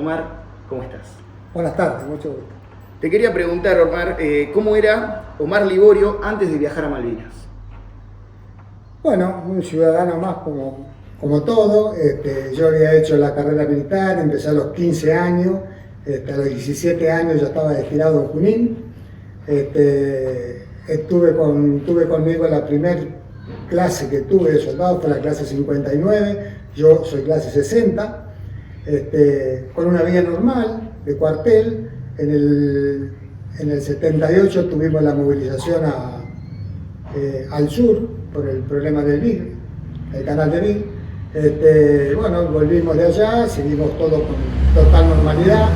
Omar, ¿cómo estás? Buenas tardes, mucho gusto. Te quería preguntar, Omar, ¿cómo era Omar Liborio antes de viajar a Malvinas? Bueno, un ciudadano más como todo. Yo había hecho la carrera militar, empecé a los 15 años, a los 17 años ya estaba destinado en Junín. Tuve conmigo la primera clase que tuve de soldado, fue la clase 59, yo soy clase 60, con una vida normal de cuartel. En el 78 tuvimos la movilización al sur por el problema del Vir, el canal de Vir. Bueno, volvimos de allá, seguimos todo con total normalidad.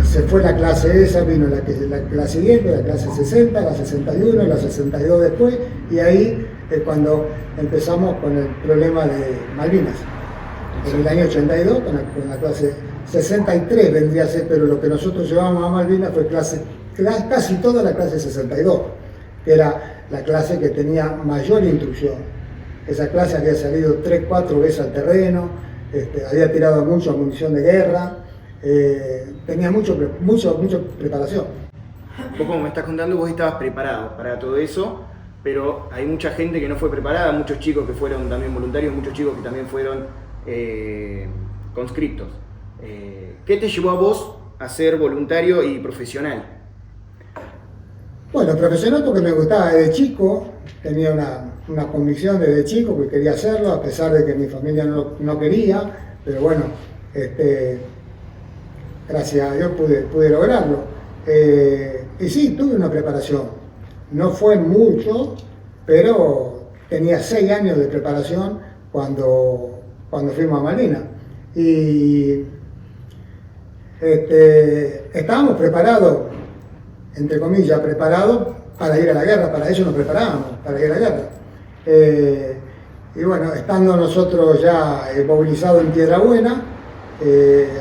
Se fue la clase esa, vino la siguiente, la clase 60, la 61, la 62 después, y ahí es cuando empezamos con el problema de Malvinas. En el año 82, con la clase 63 vendría a ser, pero lo que nosotros llevamos a Malvinas fue casi toda la clase 62, que era la clase que tenía mayor instrucción. Esa clase había salido 3-4 veces al terreno, había tirado mucha munición de guerra, tenía mucha preparación. Vos, como me estás contando, vos estabas preparado para todo eso, pero hay mucha gente que no fue preparada, muchos chicos que fueron también voluntarios, muchos chicos que también fueron conscriptos. ¿Qué te llevó a vos a ser voluntario y profesional? Bueno, profesional porque me gustaba desde chico, tenía una convicción desde chico que quería hacerlo, a pesar de que mi familia no quería, pero bueno, gracias a Dios pude lograrlo. Y sí, tuve una preparación, no fue mucho, pero tenía 6 años de preparación cuando fuimos a Malvinas. Y estábamos preparados, entre comillas, preparados para ir a la guerra, para eso nos preparábamos, para ir a la guerra. Y bueno, estando nosotros ya movilizados en Piedra Buena,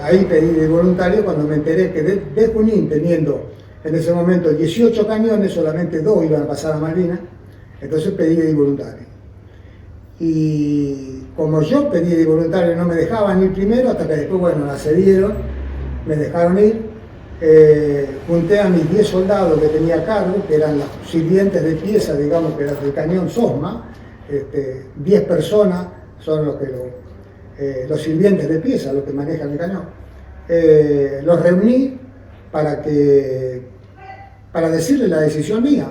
ahí pedí de voluntario cuando me enteré que de Junín, teniendo en ese momento 18 cañones, solamente 2 iban a pasar a Malvinas, entonces pedí de voluntario. Y como yo pedí de voluntario no me dejaban ir primero, hasta que después, bueno, accedieron, me dejaron ir. Junté a mis 10 soldados que tenía a cargo, que eran los sirvientes de pieza, digamos, que era del cañón Sosma. 10 personas son los sirvientes de pieza, los que manejan el cañón. Los reuní para decirles la decisión mía,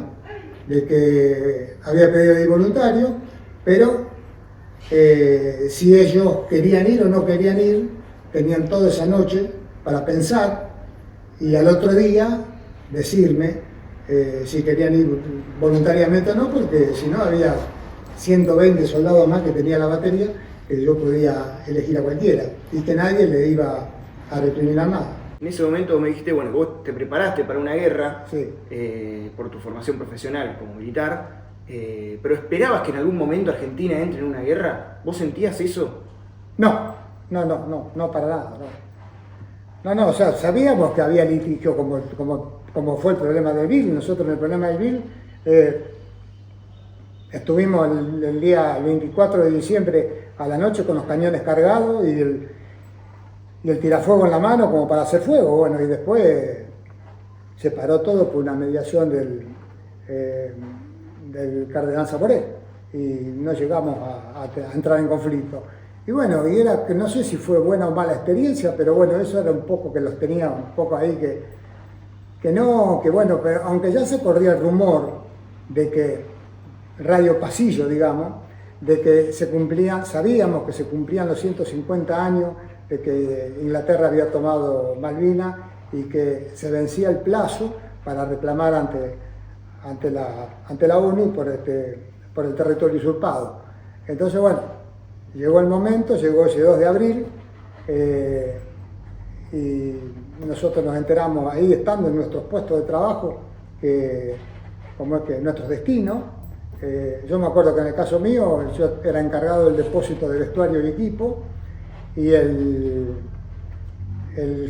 de que había pedido de voluntario, pero si ellos querían ir o no querían ir, tenían toda esa noche para pensar y al otro día decirme si querían ir voluntariamente o no, porque si no había 120 soldados más que tenía la batería, que yo podía elegir a cualquiera y que nadie le iba a recriminar nada. En ese momento me dijiste, bueno, vos te preparaste para una guerra, sí, por tu formación profesional como militar, pero ¿esperabas que en algún momento Argentina entre en una guerra? ¿Vos sentías eso? No, para nada, no, o sea, sabíamos que había litigio como fue el problema del Vir. Nosotros en el problema del Vir estuvimos el día 24 de diciembre a la noche con los cañones cargados y el tirafuego en la mano como para hacer fuego. Bueno, y después se paró todo por una mediación del cardenal Zaporé y no llegamos a entrar en conflicto. Y bueno, y era que no sé si fue buena o mala experiencia, pero bueno, eso era un poco que los tenía un poco ahí que bueno, pero aunque ya se corría el rumor de que radio pasillo, digamos, de que sabíamos que se cumplían los 150 años de que Inglaterra había tomado Malvinas y que se vencía el plazo para reclamar ante la ONU por el territorio usurpado. Entonces, bueno, llegó el momento, llegó ese 2 de abril y nosotros nos enteramos ahí estando en nuestros puestos de trabajo, como es que nuestro destino. Yo me acuerdo que en el caso mío, yo era encargado del depósito de vestuario y equipo y el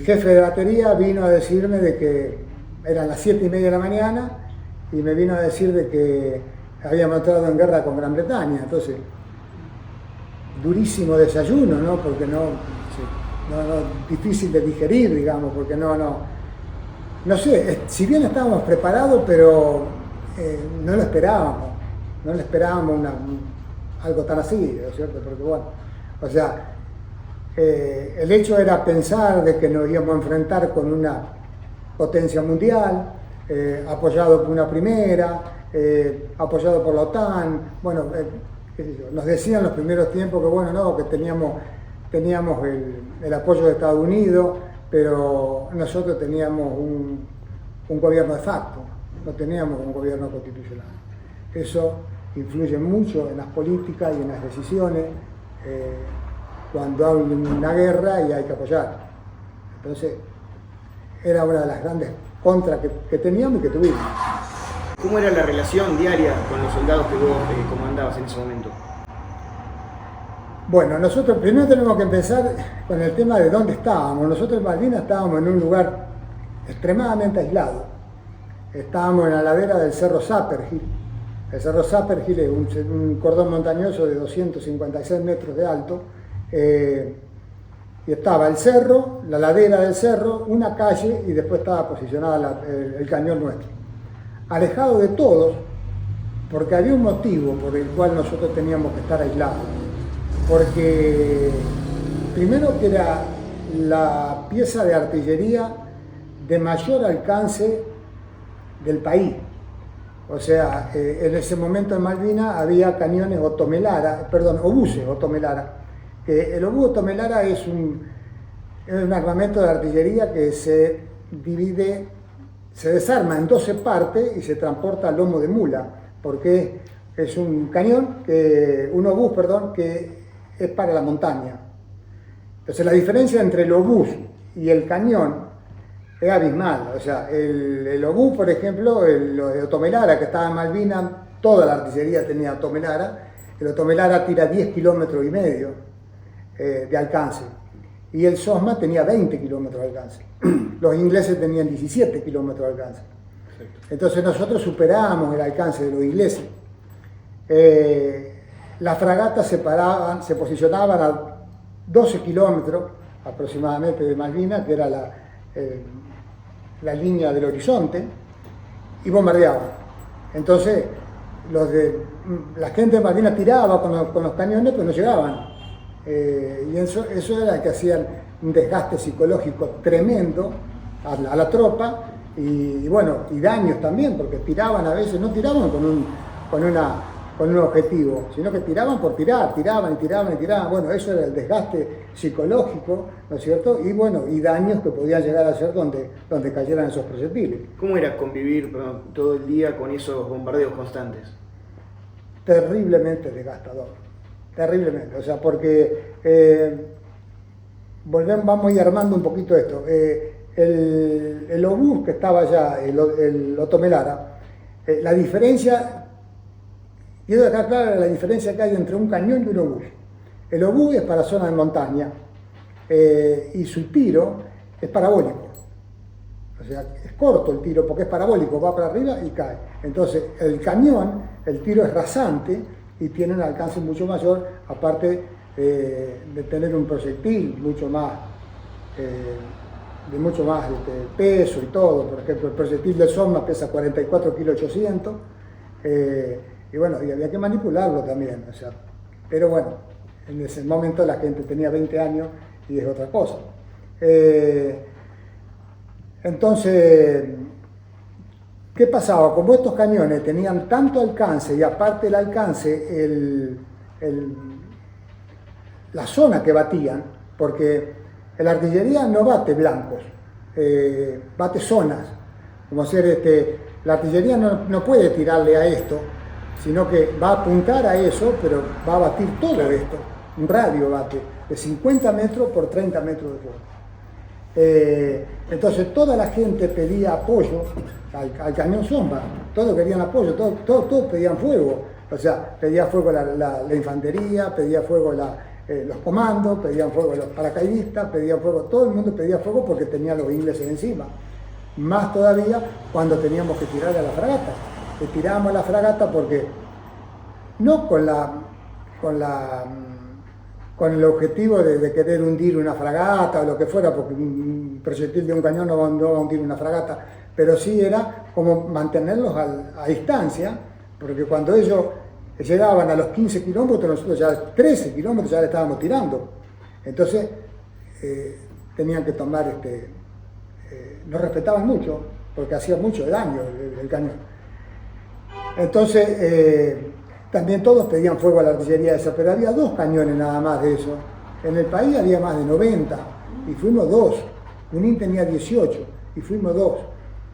jefe de batería vino a decirme de que eran las 7:30 de la mañana y me vino a decir de que habíamos entrado en guerra con Gran Bretaña. Entonces, durísimo desayuno, ¿no? Porque no... Sí. difícil de digerir, digamos, porque no sé, si bien estábamos preparados, pero no lo esperábamos, algo tan así, ¿no es cierto? Porque bueno, o sea, el hecho era pensar de que nos íbamos a enfrentar con una potencia mundial, apoyado por una primera, apoyado por la OTAN, bueno, qué sé yo, nos decían en los primeros tiempos que bueno, no, que teníamos el apoyo de Estados Unidos, pero nosotros teníamos un gobierno de facto, no teníamos un gobierno constitucional. Eso influye mucho en las políticas y en las decisiones cuando hay una guerra y hay que apoyar. Entonces, era una de las grandes contras que teníamos y que tuvimos. ¿Cómo era la relación diaria con los soldados que vos comandabas en ese momento? Bueno, nosotros primero tenemos que empezar con el tema de dónde estábamos. Nosotros en Malvinas estábamos en un lugar extremadamente aislado. Estábamos en la ladera del Cerro Sappergil. El Cerro Sappergil es un cordón montañoso de 256 metros de alto. Y estaba el cerro, la ladera del cerro, una calle y después estaba posicionada el cañón nuestro. Alejado de todos, porque había un motivo por el cual nosotros teníamos que estar aislados. Porque primero que era la pieza de artillería de mayor alcance del país. O sea, en ese momento en Malvinas había cañones obuses Otomelara. El obús Otomelara es un armamento de artillería que se desarma en 12 partes y se transporta a lomo de mula, porque es un obús que es para la montaña. Entonces la diferencia entre el obús y el cañón es abismal. O sea, el obús, por ejemplo, el Otomelara que estaba en Malvinas, toda la artillería tenía Otomelara. El Otomelara tira 10,5 kilómetros de alcance. Y el SOSMA tenía 20 kilómetros de alcance. Los ingleses tenían 17 kilómetros de alcance. Entonces nosotros superábamos el alcance de los ingleses. Las fragatas se posicionaban a 12 kilómetros aproximadamente de Malvinas, que era la línea del horizonte, y bombardeaban. Entonces la gente de Malvinas tiraba con los cañones, pero no llegaban. Y eso era que hacían un desgaste psicológico tremendo a la tropa y bueno, y daños también, porque tiraban a veces, no tiraban con un objetivo, sino que tiraban por tirar, tiraban. Bueno, eso era el desgaste psicológico, ¿no es cierto? Y bueno, y daños que podían llegar a ser donde cayeran esos proyectiles. ¿Cómo era convivir todo el día con esos bombardeos constantes? Terriblemente desgastador, terriblemente, o sea, porque vamos a ir armando un poquito esto. El obús que estaba allá, el Otomelara, la diferencia, quiero dejar clara la diferencia que hay entre un cañón y un obús. El obús es para zona de montaña y su tiro es parabólico. O sea, es corto el tiro porque es parabólico, va para arriba y cae. Entonces, el cañón, el tiro es rasante y tiene un alcance mucho mayor, aparte de tener un proyectil mucho más, de mucho más peso y todo. Por ejemplo, el proyectil del SOSMA pesa 44,8 kg, y bueno, y había que manipularlo también. O sea, pero bueno, en ese momento la gente tenía 20 años y es otra cosa. Entonces, ¿qué pasaba? Como estos cañones tenían tanto alcance y aparte el alcance, la zona que batían, porque la artillería no bate blancos, bate zonas, como hacer la artillería no puede tirarle a esto, sino que va a apuntar a eso, pero va a batir todo esto, un radio bate de 50 metros por 30 metros de fuego. Entonces toda la gente pedía apoyo al cañón SOSMA, todos querían apoyo, todos pedían fuego, o sea, pedía fuego la infantería, pedía fuego los comandos, pedían fuego los paracaidistas, pedían fuego, todo el mundo pedía fuego porque tenía los ingleses encima. Más todavía cuando teníamos que tirar a la fragata, que tirábamos a la fragata porque no con la con el objetivo de querer hundir una fragata o lo que fuera, porque un proyectil de un cañón no va a hundir una fragata, pero sí era como mantenerlos a distancia, porque cuando ellos llegaban a los 15 kilómetros, nosotros ya 13 kilómetros ya le estábamos tirando. Entonces tenían que tomar, nos respetaban mucho, porque hacía mucho daño el cañón. Entonces también todos pedían fuego a la artillería esa, pero había 2 cañones nada más de eso. En el país había más de 90 y fuimos 2. Junín tenía 18 y fuimos 2.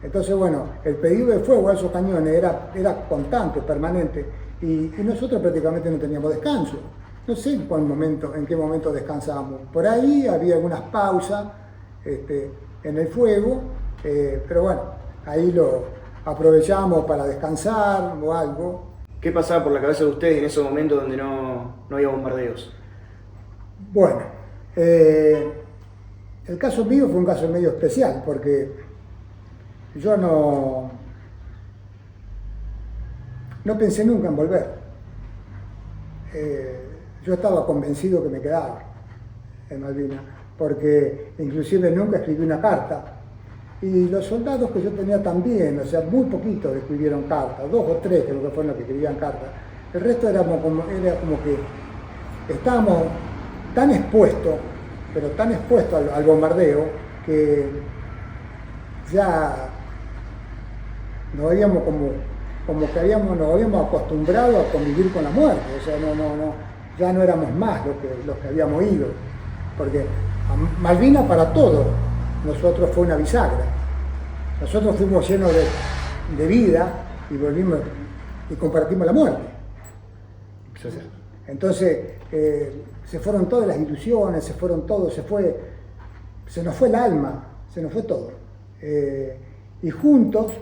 Entonces, bueno, el pedido de fuego a esos cañones era constante, permanente, y nosotros prácticamente no teníamos descanso. No sé en qué momento descansábamos. Por ahí había algunas pausas en el fuego, pero bueno, ahí lo aprovechamos para descansar o algo. ¿Qué pasaba por la cabeza de ustedes en esos momentos donde no había bombardeos? Bueno, el caso mío fue un caso medio especial, porque yo no pensé nunca en volver. Yo estaba convencido que me quedaba en Malvinas, porque inclusive nunca escribí una carta. Y los soldados que yo tenía también, o sea, muy poquitos escribieron cartas, 2 o 3 creo que fueron los que escribían cartas. El resto era como que estábamos tan expuestos, pero tan expuestos al bombardeo, que ya nos habíamos nos habíamos acostumbrado a convivir con la muerte, o sea, ya no éramos más los que habíamos ido, porque Malvinas para todo, nosotros fue una bisagra. Nosotros fuimos llenos de vida y volvimos y compartimos la muerte. Entonces, se fueron todas las ilusiones, se fueron todos, se nos fue el alma, se nos fue todo. Y juntos,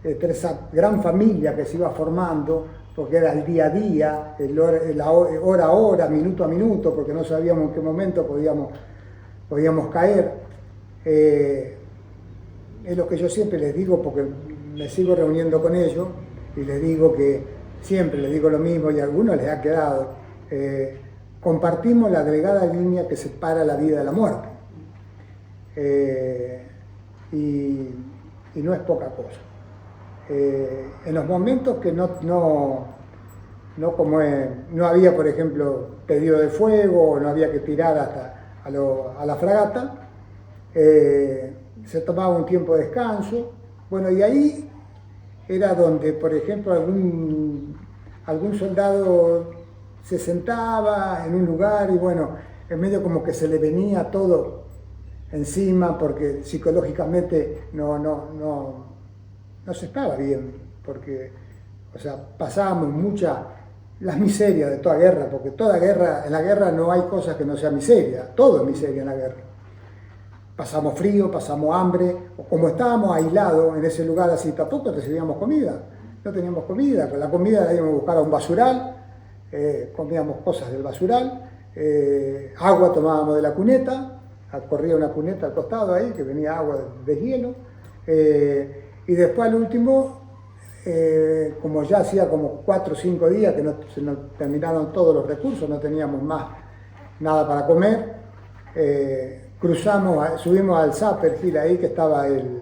entre esa gran familia que se iba formando, porque era el día a día, hora a hora, minuto a minuto, porque no sabíamos en qué momento podíamos caer. Es lo que yo siempre les digo, porque me sigo reuniendo con ellos y les digo que siempre les digo lo mismo y a algunos les ha quedado. Compartimos la delgada línea que separa la vida de la muerte. Y no es poca cosa. En los momentos que no había, por ejemplo, pedido de fuego o no había que tirar hasta a la fragata, se tomaba un tiempo de descanso. Bueno, y ahí era donde, por ejemplo, algún soldado se sentaba en un lugar y bueno, en medio como que se le venía todo encima porque psicológicamente no se estaba bien, porque, o sea, pasábamos las miserias de toda guerra, porque en la guerra no hay cosas que no sea miseria, todo es miseria en la guerra. Pasamos frío, pasamos hambre, o como estábamos aislados en ese lugar así, tampoco recibíamos comida, no teníamos comida, con la comida la íbamos a buscar a un basural, comíamos cosas del basural, agua tomábamos de la cuneta, corría una cuneta al costado ahí, que venía agua de hielo, y después al último, como ya hacía como 4 o 5 días que se nos terminaron todos los recursos, no teníamos más nada para comer, subimos al Zapper Hill ahí, que estaba el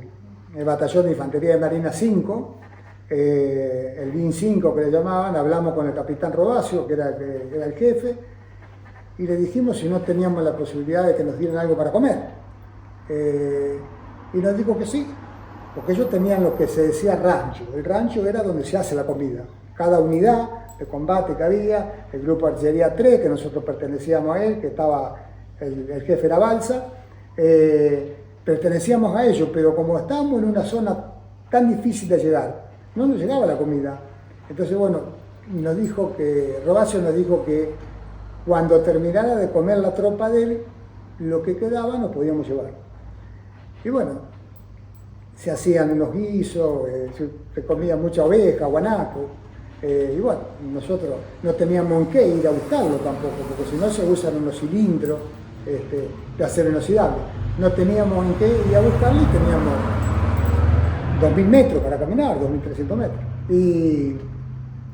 batallón de infantería de marina 5, el BIN 5 que le llamaban. Hablamos con el capitán Robacio, que era el jefe, y le dijimos si no teníamos la posibilidad de que nos dieran algo para comer. Y nos dijo que sí, porque ellos tenían lo que se decía rancho. El rancho era donde se hace la comida. Cada unidad de combate que había, el grupo de artillería 3, que nosotros pertenecíamos a él, que estaba el jefe era Balsa, pertenecíamos a ellos, pero como estábamos en una zona tan difícil de llegar, no nos llegaba la comida. Entonces, bueno, Robacio nos dijo que cuando terminara de comer la tropa de él, lo que quedaba nos podíamos llevar. Y bueno, se hacían unos guisos, se comía mucha oveja, guanaco, y bueno, nosotros no teníamos en qué ir a buscarlo tampoco, porque si no se usan unos cilindros de acero inoxidable. No teníamos en qué ir a buscarlo y teníamos 2.000 metros para caminar, 2.300 metros. Y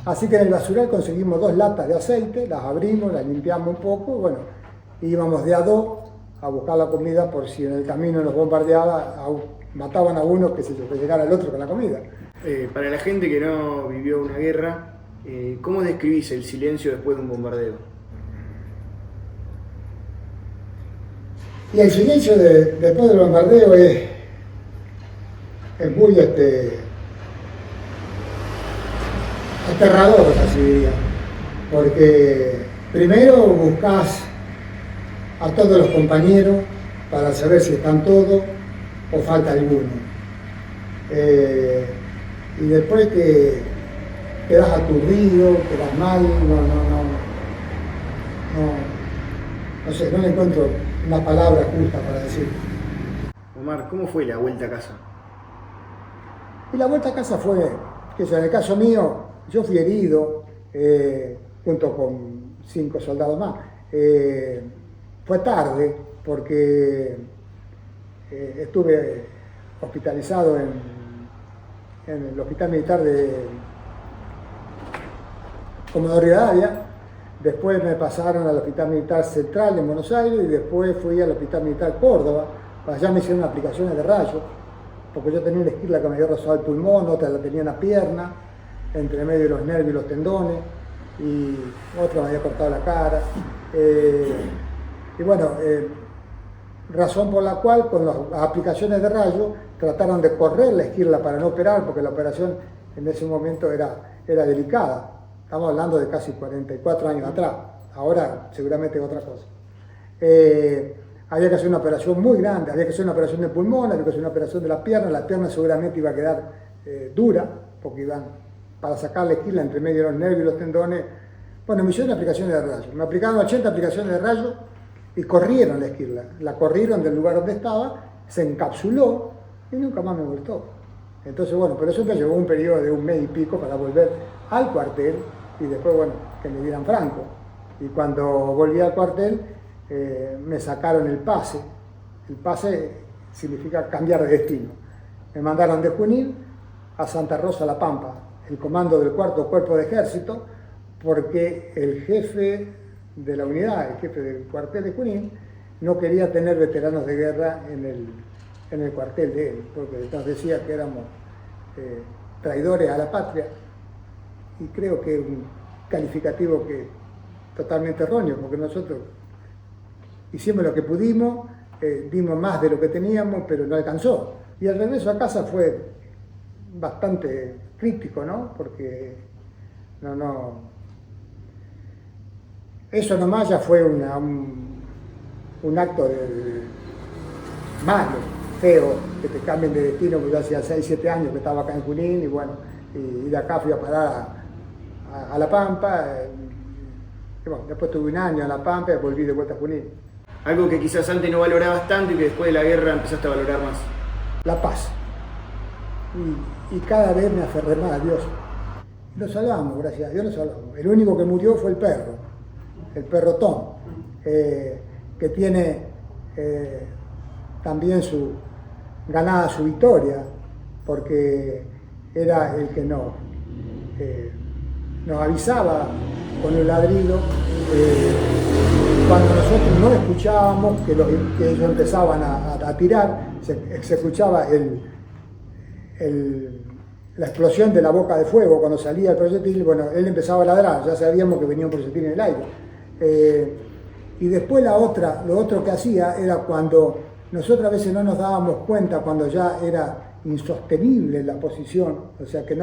Así que en el basural conseguimos 2 latas de aceite, las abrimos, las limpiamos un poco, bueno, íbamos de a 2 a buscar la comida por si en el camino nos bombardeaba, mataban a uno, que llegara el otro con la comida. Para la gente que no vivió una guerra, ¿cómo describís el silencio después de un bombardeo? Y el silencio después del bombardeo es muy aterrador, así diría, porque primero buscas a todos los compañeros para saber si están todos o falta alguno. Y después que quedas aturdido, quedas mal, no sé, no le encuentro una palabra justa para decir. Omar, ¿cómo fue la vuelta a casa? Y la vuelta a casa fue, que en el caso mío, yo fui herido, junto con 5 soldados más. Fue tarde, porque estuve hospitalizado en el Hospital Militar de Comodoro Rivadavia. Después me pasaron al Hospital Militar Central en Buenos Aires y después fui al Hospital Militar Córdoba. Allá me hicieron aplicaciones de rayos, porque yo tenía una esquirla que me había rozado el pulmón, otra la tenía en la pierna, entre medio de los nervios y los tendones, y otra me había cortado la cara. Y bueno, razón por la cual con las aplicaciones de rayos trataron de correr la esquirla para no operar, porque la operación en ese momento era delicada. Estamos hablando de casi 44 años atrás, ahora seguramente es otra cosa. Había que hacer una operación muy grande, había que hacer una operación de pulmón, había que hacer una operación de la pierna seguramente iba a quedar dura, porque iban para sacar la esquila entre medio de los nervios y los tendones. Bueno, me hicieron aplicaciones de rayos, me aplicaron 80 aplicaciones de rayos y corrieron la esquila, la corrieron del lugar donde estaba, se encapsuló y nunca más me voltó. Entonces, bueno, pero eso me llevó un periodo de 1 mes y pico para volver al cuartel y después, bueno, que me dieran franco. Y cuando volví al cuartel, me sacaron el pase. El pase significa cambiar de destino. Me mandaron de Junín a Santa Rosa La Pampa, el comando del 4º Cuerpo de Ejército, porque el jefe de la unidad, el jefe del cuartel de Junín, no quería tener veteranos de guerra en el cuartel de él, porque nos decía que éramos traidores a la patria, y creo que es un calificativo que es totalmente erróneo, porque nosotros hicimos lo que pudimos, dimos más de lo que teníamos, pero no alcanzó. Y el regreso a casa fue bastante crítico, ¿no? Porque eso nomás ya fue un acto malo, feo, que te cambien de destino, porque yo hacía 6, 7 años que estaba acá en Junín, y bueno, y de acá fui a parar a La Pampa, y bueno, después tuve 1 año en La Pampa y volví de vuelta a Junín. Algo que quizás antes no valorabas tanto y que después de la guerra empezaste a valorar más. La paz. Y cada vez me aferré más a Dios. Lo salvamos, gracias a Dios lo salvamos. El único que murió fue el perro Tom, que tiene también ganada su victoria, porque era el que nos avisaba con el ladrido cuando nosotros no escuchábamos que ellos empezaban a tirar, se escuchaba la explosión de la boca de fuego cuando salía el proyectil. Bueno, él empezaba a ladrar, ya sabíamos que venía un proyectil en el aire. Y después lo otro que hacía era cuando nosotros a veces no nos dábamos cuenta, cuando ya era insostenible la posición, o sea que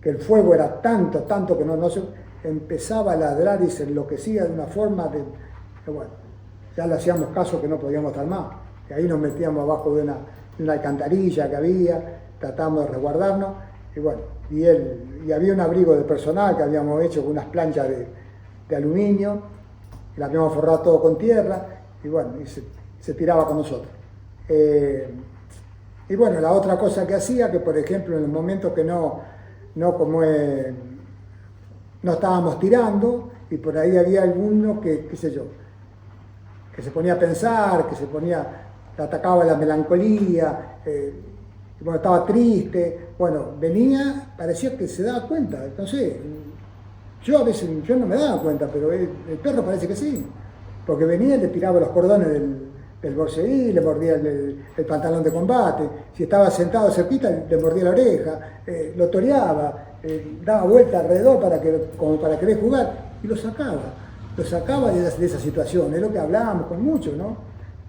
el fuego era tanto que no se empezaba a ladrar y se enloquecía de una forma que bueno, ya le hacíamos caso que no podíamos estar más, que ahí nos metíamos abajo de una alcantarilla que había, tratábamos de resguardarnos, y bueno, y había un abrigo de personal que habíamos hecho con unas planchas de aluminio, y la habíamos forrado todo con tierra, y bueno, y se tiraba con nosotros. Y bueno, la otra cosa que hacía, que por ejemplo en los momentos que no estábamos tirando, y por ahí había alguno que, qué sé yo, que se ponía a pensar, le atacaba la melancolía, bueno, estaba triste, bueno, venía, parecía que se daba cuenta, no sé, Yo a veces yo no me daba cuenta, pero el perro parece que sí, porque venía y le tiraba los cordones del borseguí, le mordía el pantalón de combate, si estaba sentado cerquita le mordía la oreja, lo toreaba, daba vuelta alrededor como para querer jugar, y lo sacaba de esa situación, es lo que hablábamos con muchos, ¿no?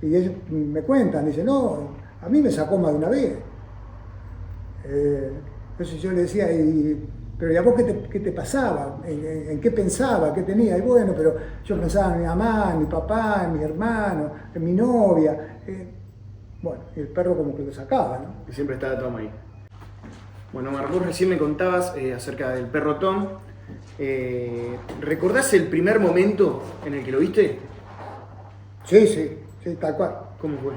Y ellos me cuentan, dicen, no, a mí me sacó más de una vez. Entonces yo le decía, pero ¿y a vos qué te pasaba? ¿En qué pensaba? ¿Qué tenía? Y bueno, pero yo pensaba en mi mamá, en mi papá, en mi hermano, en mi novia. Bueno, y el perro como que lo sacaba, ¿no? Y siempre estaba Tom ahí. Bueno, Omar, vos recién me contabas acerca del perro Tom. ¿Recordás el primer momento en el que lo viste? Sí, tal cual. ¿Cómo fue?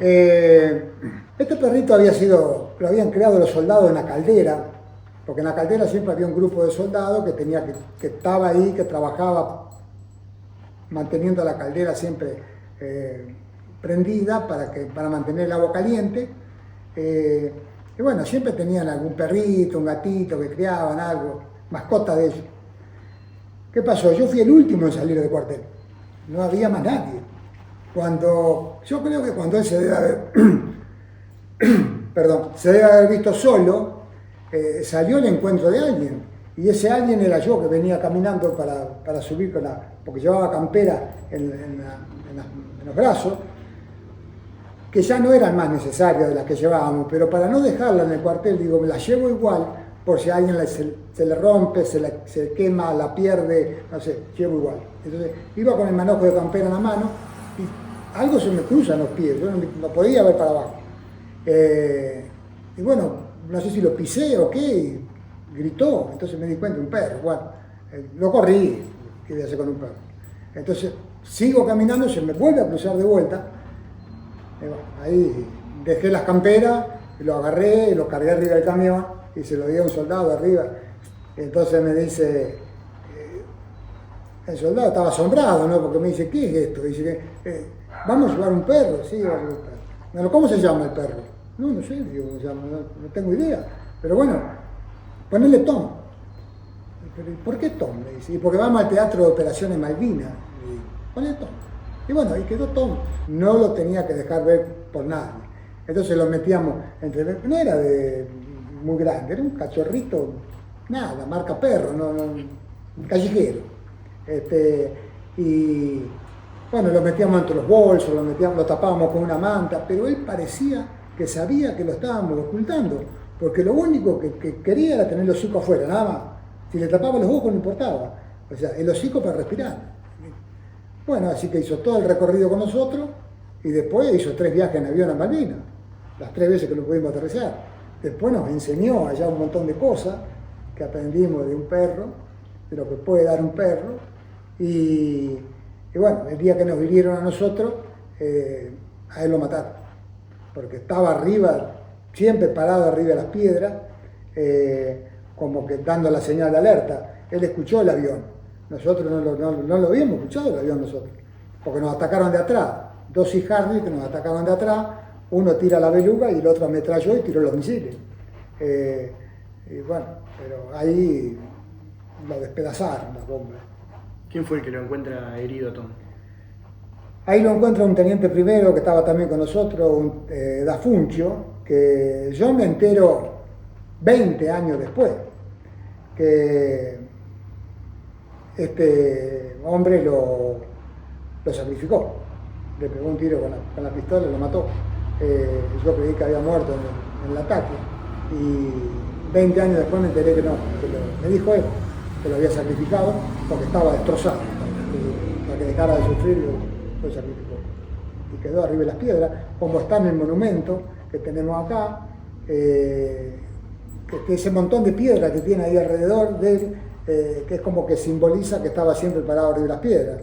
Este perrito lo habían creado los soldados en la caldera, porque en la caldera siempre había un grupo de soldados que estaba ahí, que trabajaba manteniendo la caldera siempre prendida para mantener el agua caliente. Y bueno, siempre tenían algún perrito, un gatito que criaban, algo, mascota de ellos. ¿Qué pasó? Yo fui el último en salir del cuartel. No había más nadie. Yo creo que cuando él se debe haber visto solo, salió al encuentro de alguien. Y ese alguien era yo, que venía caminando para subir porque llevaba campera en los brazos, que ya no eran más necesarias de las que llevábamos, pero para no dejarla en el cuartel, digo, me la llevo igual, por si a alguien se le rompe, se quema, la pierde, no sé, llevo igual. Entonces iba con el manojo de campera en la mano y algo se me cruza en los pies, yo no podía ver para abajo. Y bueno, no sé si lo pisé o qué, y gritó, entonces me di cuenta, un perro, bueno, lo corrí, ¿qué voy a hacer con un perro? Entonces sigo caminando, se me vuelve a cruzar de vuelta, y bueno, ahí dejé las camperas, lo agarré, lo cargué arriba del camión y se lo di a un soldado arriba. Entonces me dice, el soldado estaba asombrado, ¿no? Porque me dice, ¿qué es esto? Dice, ¿vamos a llevar un perro? Sí, vamos a llevar un perro. Bueno, ¿cómo se llama el perro? No sé, digo, ¿cómo se llama? No tengo idea. Pero bueno, ponele Tom. Pero, ¿por qué Tom? Me dice, y porque vamos al Teatro de Operaciones Malvinas. Ponele Tom. Y bueno, ahí quedó Tom. No lo tenía que dejar ver por nadie. Entonces lo metíamos no era muy grande, era un cachorrito, nada, marca perro, un callejero. Y bueno, lo metíamos entre los bolsos, lo tapábamos con una manta, pero él parecía que sabía que lo estábamos ocultando, porque lo único que quería era tener el hocico afuera, nada más. Si le tapaba los ojos no importaba, o sea, el hocico para respirar. Bueno, así que hizo todo el recorrido con nosotros y después hizo 3 viajes en avión a Malvinas, las 3 veces que lo pudimos aterrizar. Después nos enseñó allá un montón de cosas que aprendimos de un perro, de lo que puede dar un perro. Y bueno, el día que nos vinieron a nosotros, a él lo mataron, porque estaba arriba, siempre parado arriba de las piedras, como que dando la señal de alerta. Él escuchó el avión. Nosotros no lo habíamos escuchado el avión nosotros, porque nos atacaron de atrás, 2 Sea Harrier que nos atacaron de atrás, uno tira la beluga y el otro ametralló y tiró los misiles. Y bueno, pero ahí lo despedazaron las bombas. ¿Quién fue el que lo encuentra herido, Tom? Ahí lo encuentra un teniente primero que estaba también con nosotros, Da Funcio, que yo me entero 20 años después, que este hombre lo sacrificó, le pegó un tiro con la pistola y lo mató. Yo creí que había muerto en el ataque y 20 años después me enteré que no, me dijo él que lo había sacrificado porque estaba destrozado, para que dejara de sufrir lo sacrificó y quedó arriba de las piedras, como está en el monumento que tenemos acá, que ese montón de piedras que tiene ahí alrededor de él, que es como que simboliza que estaba siempre parado arriba de las piedras.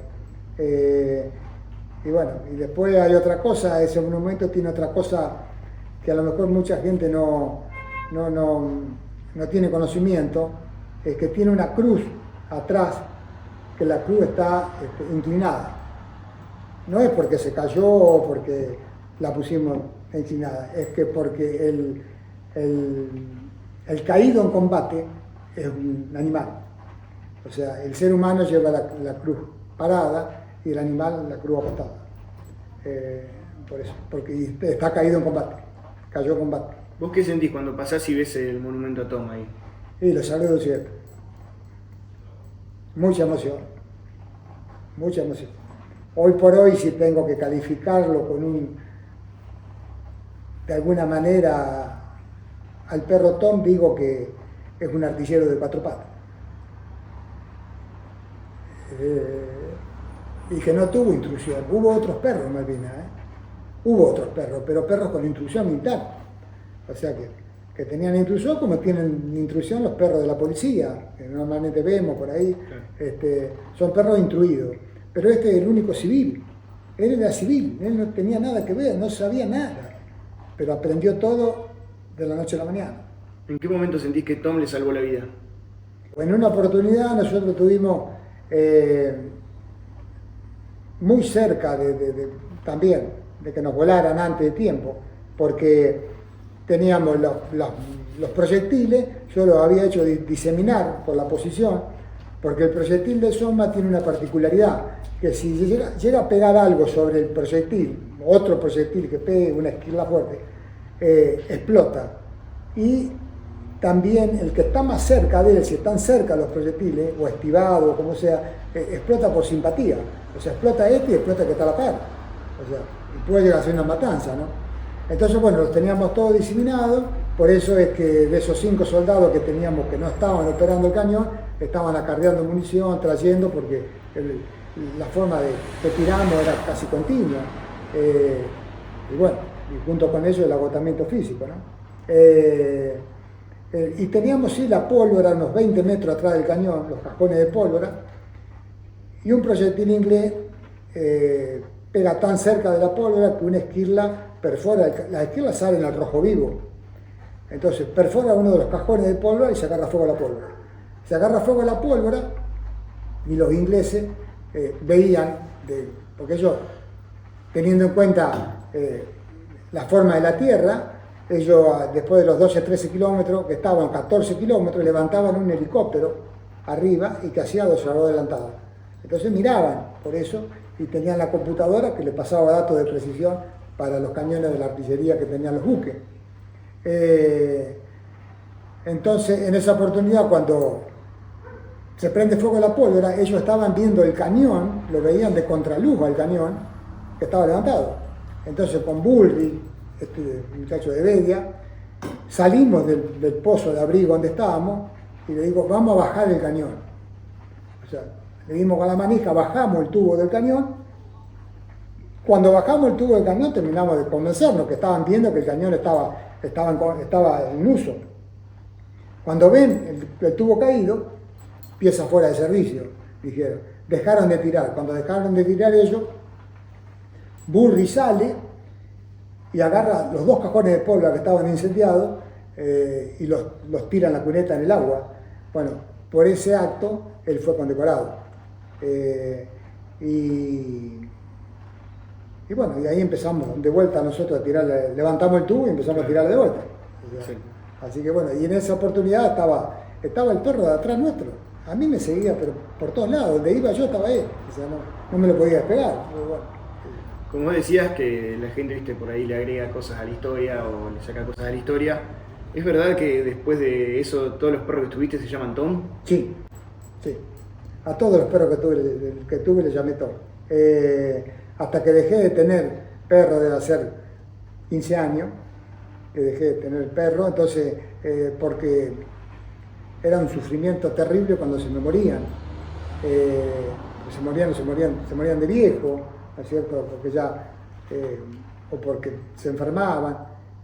Y bueno, y después hay otra cosa, ese monumento tiene otra cosa que a lo mejor mucha gente no tiene conocimiento, es que tiene una cruz atrás, que la cruz está inclinada. No es porque se cayó o porque la pusimos inclinada, es que porque el caído en combate es un animal. O sea, el ser humano lleva la cruz parada y el animal la cruz apostada. Por eso, porque está caído en combate, cayó en combate. ¿Vos qué sentís cuando pasás y ves el monumento a Tom ahí? Y lo saludo siempre. Mucha emoción, mucha emoción. Hoy por hoy, si tengo que calificarlo de alguna manera, al perro Tom, digo que es un artillero de 4 patas. Y que no tuvo instrucción. Hubo otros perros en Malvinas, hubo otros perros, pero perros con instrucción militar. O sea que tenían instrucción como tienen instrucción los perros de la policía, que normalmente vemos por ahí. Son perros instruidos. Pero este es el único civil. Él era civil, él no tenía nada que ver, no sabía nada. Pero aprendió todo de la noche a la mañana. ¿En qué momento sentís que Tom le salvó la vida? En una oportunidad nosotros tuvimos muy cerca también de que nos volaran antes de tiempo, porque teníamos los proyectiles, yo los había hecho diseminar por la posición, porque el proyectil de Soma tiene una particularidad, que si llega a pegar algo sobre el proyectil, otro proyectil que pegue una esquila fuerte, explota. Y también el que está más cerca de él, si están cerca los proyectiles, o estivado, o como sea, explota por simpatía. O sea, explota y explota el que está a la par. O sea, y puede llegar a ser una matanza, ¿no? Entonces, bueno, los teníamos todos diseminados, por eso es que de esos 5 soldados que teníamos que no estaban operando el cañón, estaban acarreando munición, trayendo, porque la forma de tiramos era casi continua. Y bueno, y junto con ello el agotamiento físico, ¿no? Y teníamos sí la pólvora unos 20 metros atrás del cañón, los cajones de pólvora, y un proyectil inglés pega tan cerca de la pólvora que una esquirla perfora, las esquirlas salen al rojo vivo, entonces perfora uno de los cajones de pólvora y se agarra fuego a la pólvora. Se agarra fuego a la pólvora y los ingleses veían, porque ellos, teniendo en cuenta la forma de la tierra, ellos después de los 12-13 kilómetros, que estaban 14 kilómetros, levantaban un helicóptero arriba y que hacía 2 horas adelantadas. Entonces miraban por eso y tenían la computadora que le pasaba datos de precisión para los cañones de la artillería que tenían los buques. Entonces, en esa oportunidad, cuando se prende fuego la pólvora, ellos estaban viendo el cañón, lo veían de contraluz al cañón, que estaba levantado. Entonces, con Bullrich, este muchacho de Bedia, salimos del pozo de abrigo donde estábamos y le digo, vamos a bajar el cañón. O sea, le dimos con la manija, bajamos el tubo del cañón. Cuando bajamos el tubo del cañón terminamos de convencernos que estaban viendo que el cañón estaba en uso. Cuando ven el tubo caído, pieza fuera de servicio, dijeron. Dejaron de tirar. Cuando dejaron de tirar ellos, Bullrich sale y agarra los 2 cajones de pólvora que estaban incendiados y los tira en la cuneta en el agua. Bueno, por ese acto él fue condecorado. Y bueno, y ahí empezamos de vuelta nosotros a tirar, levantamos el tubo y empezamos a tirarle de vuelta. O sea, sí. Así que bueno, y en esa oportunidad estaba el perro de atrás nuestro. A mí me seguía pero por todos lados, donde iba yo estaba él. O sea, no me lo podía despegar. Pero bueno. Como vos decías que la gente, viste, por ahí le agrega cosas a la historia o le saca cosas a la historia, ¿es verdad que después de eso todos los perros que tuviste se llaman Tom? Sí, sí. A todos los perros que tuve les llamé Tom. Hasta que dejé de tener perro, debe ser 15 años, que dejé de tener perro, entonces, porque era un sufrimiento terrible cuando se me morían. Se morían de viejo, ¿no es cierto? Porque ya, o porque se enfermaban,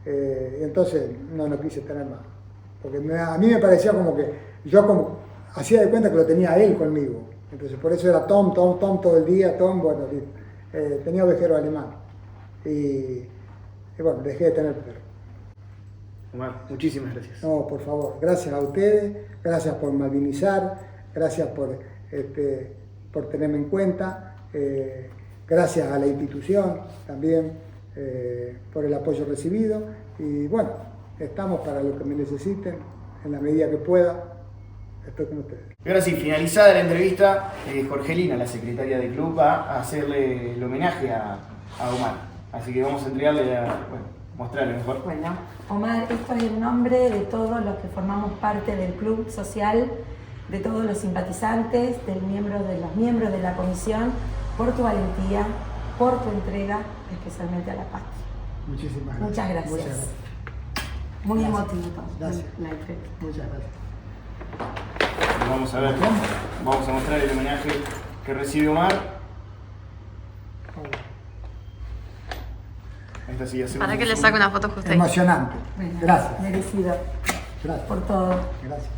entonces no quise tener más. Porque a mí me parecía como que yo como hacía de cuenta que lo tenía él conmigo. Entonces por eso era Tom todo el día, Tom, bueno, tenía ovejero alemán. Y bueno, dejé de tener perro. Omar, muchísimas gracias. No, por favor, gracias a ustedes, gracias por malvinizar, gracias por tenerme en cuenta, gracias a la institución también por el apoyo recibido y bueno, estamos para lo que me necesiten en la medida que pueda. Estoy con ustedes. Y ahora sí, finalizada la entrevista, Jorgelina, la secretaria del club, va a hacerle el homenaje a Omar. Así que vamos a entregarle mostrarle mejor. Bueno, Omar, esto es el nombre de todos los que formamos parte del club social, de todos los simpatizantes, de los miembros de la comisión, por tu valentía, por tu entrega, especialmente a la patria. Muchísimas gracias. Muchas gracias. Muchas gracias. Muy Gracias. emotivo. Gracias. La entrevista. Muchas gracias. Vamos a ver, vamos a mostrar el homenaje que recibe Omar. Esta sí, hacemos Para que un le zoom. saque una foto justo ahí. Emocionante. Bueno, Gracias. merecido Gracias. por todo. Gracias.